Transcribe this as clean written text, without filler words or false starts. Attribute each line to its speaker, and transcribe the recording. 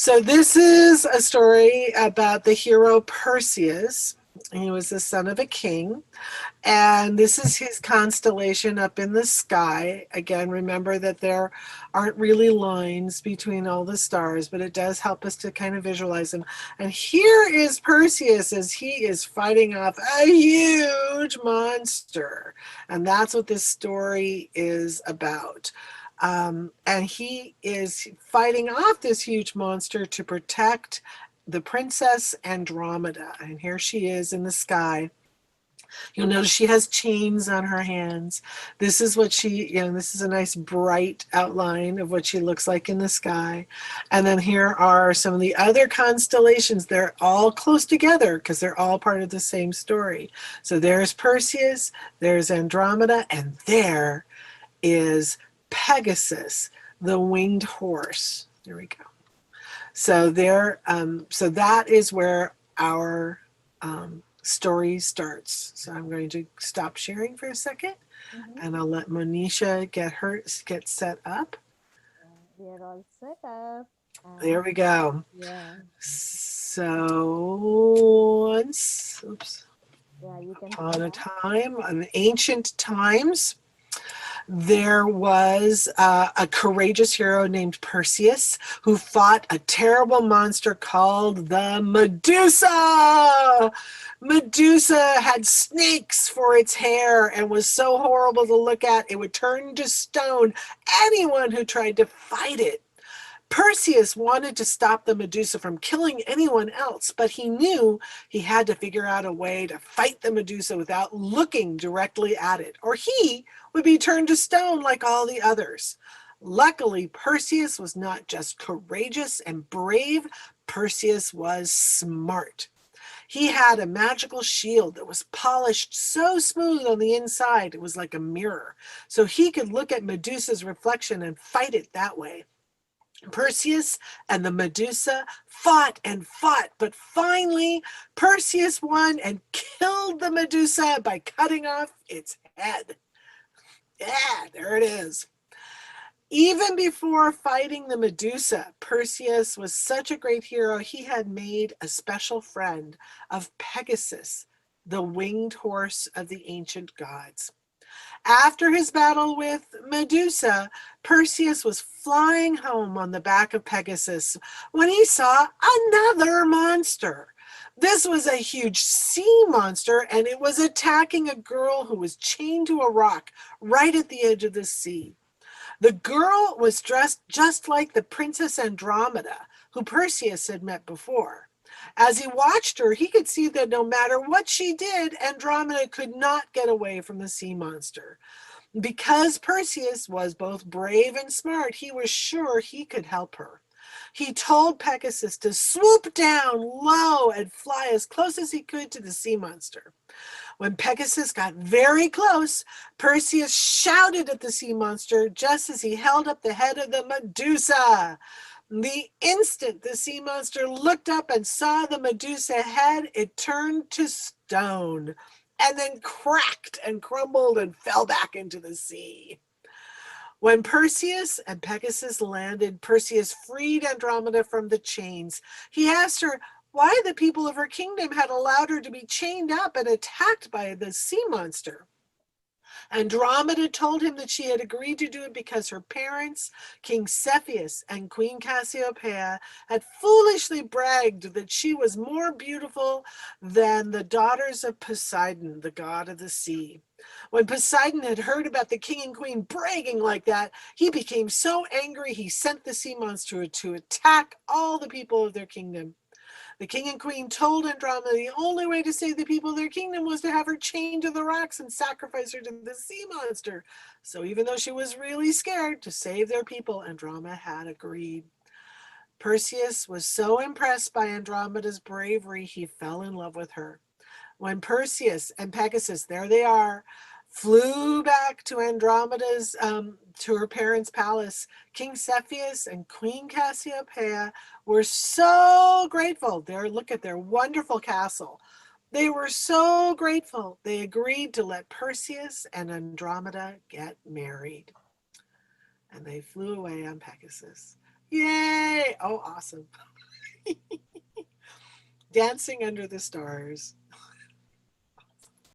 Speaker 1: So this is a story about the hero Perseus. He was the son of a king, and this is his constellation up in the sky. Again, remember that there aren't really lines between all the stars, but it does help us to kind of visualize them. And here is Perseus as he is fighting off a huge monster. And that's what this story is about. And he is fighting off this huge monster to protect the princess Andromeda. And here she is in the sky. You'll notice she has chains on her hands. This is what this is a nice bright outline of what she looks like in the sky. And then here are some of the other constellations. They're all close together because they're all part of the same story. So there's Perseus, there's Andromeda, and there is Pegasus, the winged horse. There we go. So so that is where our story starts. So I'm going to stop sharing for a second, and I'll let Monisha get set up.
Speaker 2: We are all set up.
Speaker 1: There we go.
Speaker 2: Yeah.
Speaker 1: So oops.
Speaker 2: Yeah, you can.
Speaker 1: Upon a time, in ancient times, there was a courageous hero named Perseus who fought a terrible monster called the Medusa. Medusa had snakes for its hair and was so horrible to look at, it would turn to stone anyone who tried to fight it. Perseus wanted to stop the Medusa from killing anyone else, but he knew he had to figure out a way to fight the Medusa without looking directly at it, or he would be turned to stone like all the others. Luckily, Perseus was not just courageous and brave, Perseus was smart. He had a magical shield that was polished so smooth on the inside it was like a mirror, so he could look at Medusa's reflection and fight it that way. Perseus and the Medusa fought and fought, but finally Perseus won and killed the Medusa by cutting off its head. Yeah, there it is. Even before fighting the Medusa, Perseus was such a great hero, he had made a special friend of Pegasus, the winged horse of the ancient gods. After his battle with Medusa, Perseus was flying home on the back of Pegasus when he saw another monster. This was a huge sea monster, and it was attacking a girl who was chained to a rock right at the edge of the sea. The girl was dressed just like the Princess Andromeda, who Perseus had met before. As he watched her, he could see that no matter what she did, Andromeda could not get away from the sea monster. Because Perseus was both brave and smart, he was sure he could help her. He told Pegasus to swoop down low and fly as close as he could to the sea monster. When Pegasus got very close, Perseus shouted at the sea monster just as he held up the head of the Medusa. The instant the sea monster looked up and saw the Medusa head, it turned to stone and then cracked and crumbled and fell back into the sea. When Perseus and Pegasus landed, Perseus freed Andromeda from the chains. He asked her why the people of her kingdom had allowed her to be chained up and attacked by the sea monster. Andromeda told him that she had agreed to do it because her parents, King Cepheus and Queen Cassiopeia, had foolishly bragged that she was more beautiful than the daughters of Poseidon, the god of the sea. When Poseidon had heard about the king and queen bragging like that, he became so angry he sent the sea monster to attack all the people of their kingdom. The king and queen told Andromeda the only way to save the people of their kingdom was to have her chained to the rocks and sacrifice her to the sea monster. So even though she was really scared, to save their people, Andromeda had agreed. Perseus was so impressed by Andromeda's bravery, he fell in love with her. When Perseus and Pegasus, there they are, flew back to Andromeda's, to her parents' palace, King Cepheus and Queen Cassiopeia were so grateful. Look at their wonderful castle. They were so grateful. They agreed to let Perseus and Andromeda get married. And they flew away on Pegasus. Yay! Oh, awesome. Dancing under the stars.